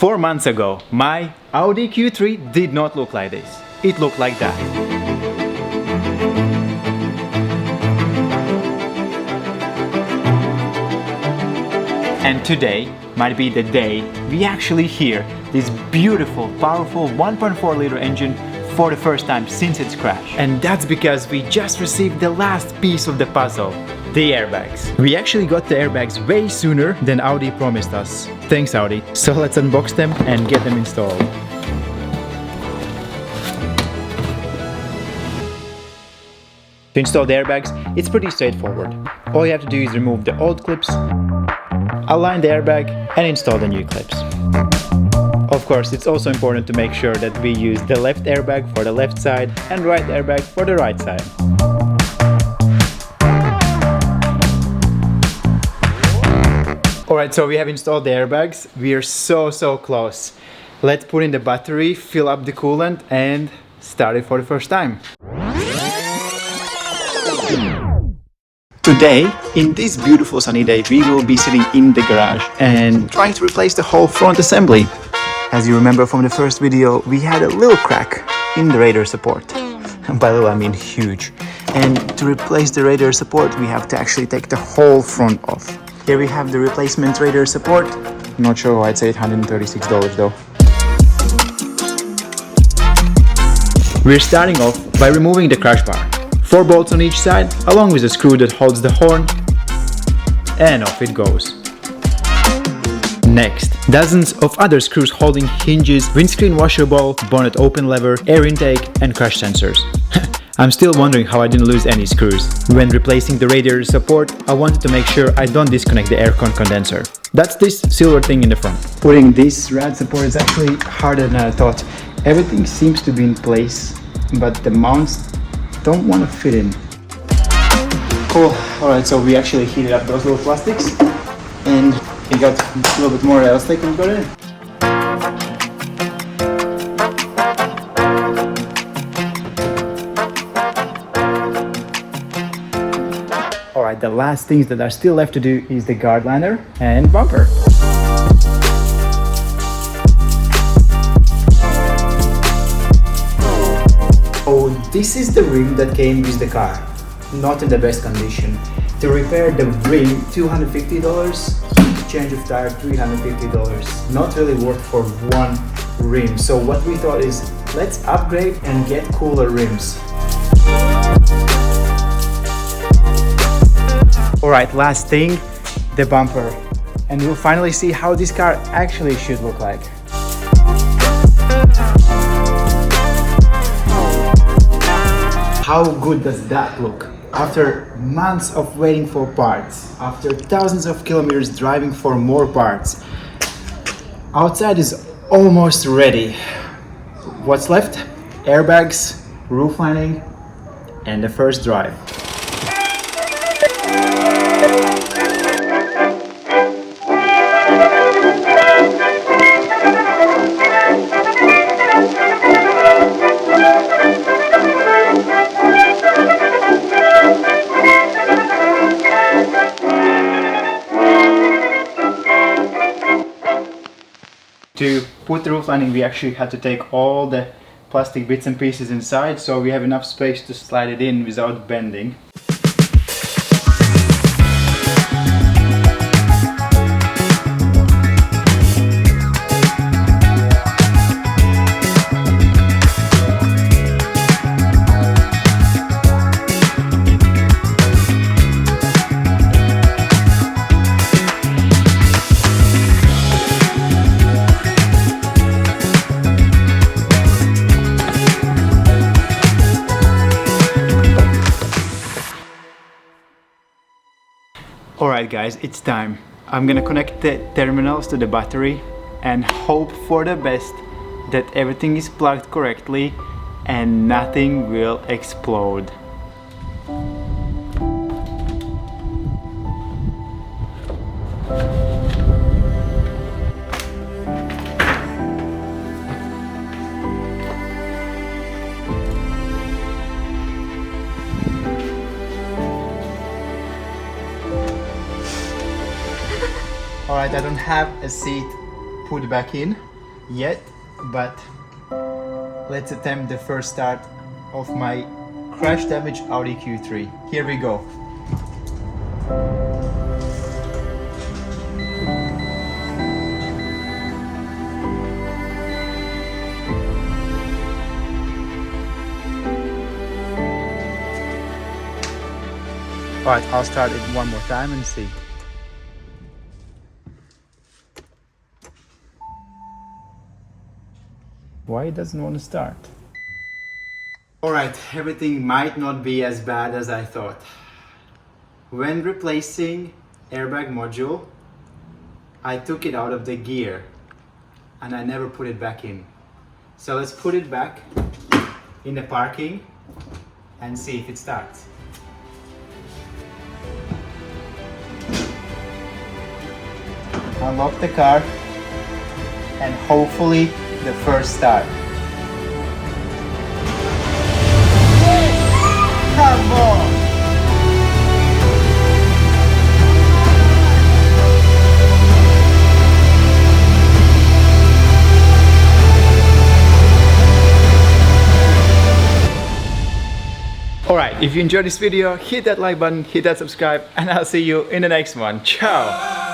4 months ago, my Audi Q3 did not look like this. It looked like that. And today might be the day we actually hear this beautiful, powerful 1.4 liter engine for the first time since its crash. And that's because we just received the last piece of the puzzle, the airbags. We actually got the airbags way sooner than Audi promised us. Thanks, Audi. So let's unbox them and get them installed. To install the airbags, it's pretty straightforward. All you have to do is remove the old clips, align the airbag, and install the new clips. Of course, it's also important to make sure that we use the left airbag for the left side and right airbag for the right side. Alright, so we have installed the airbags. We are so close. Let's put in the battery, fill up the coolant, and start it for the first time. Today, in this beautiful sunny day, we will be sitting in the garage and trying to replace the whole front assembly. As you remember from the first video, we had a little crack in the radiator support. By little I mean huge. And to replace the radiator support, we have to actually take the whole front off. Here we have the replacement radiator support. Not sure why it's $836 though. We're starting off by removing the crash bar. 4 bolts on each side, along with a screw that holds the horn, and off it goes. Next, dozens of other screws holding hinges, windscreen washer ball, bonnet open lever, air intake, and crash sensors. I'm still wondering how I didn't lose any screws. When replacing the radiator support, I wanted to make sure I don't disconnect the aircon condenser. That's this silver thing in the front. Putting this rad support is actually harder than I thought. Everything seems to be in place, but the mounts don't want to fit in. Cool. Alright, so we actually heated up those little plastics and we got a little bit more elastic and got it in. Alright, the last things that are still left to do is the guard liner and bumper. Oh, this is the rim that came with the car. Not in the best condition. To repair the rim, $250. Change of tire, $350. Not really worth for one rim. So what we thought is, let's upgrade and get cooler rims. Alright, last thing, the bumper. And we'll finally see how this car actually should look like. How good does that look? After months of waiting for parts, after thousands of kilometers driving for more parts, outside is almost ready. What's left? Airbags, roof lining, and the first drive. To put the roof lining, we actually had to take all the plastic bits and pieces inside, so we have enough space to slide it in without bending. Alright guys, it's time. I'm gonna connect the terminals to the battery and hope for the best that everything is plugged correctly and nothing will explode. Alright, I don't have a seat put back in, yet, but let's attempt the first start of my crash damaged Audi Q3. Here we go. Alright, I'll start it one more time and see. Why it doesn't want to start? Alright, everything might not be as bad as I thought. When replacing airbag module, I took it out of the gear and I never put it back in. So let's put it back in the parking and see if it starts. Unlock the car and hopefully the first start. Come on! Alright, if you enjoyed this video, hit that like button, hit that subscribe, and I'll see you in the next one. Ciao!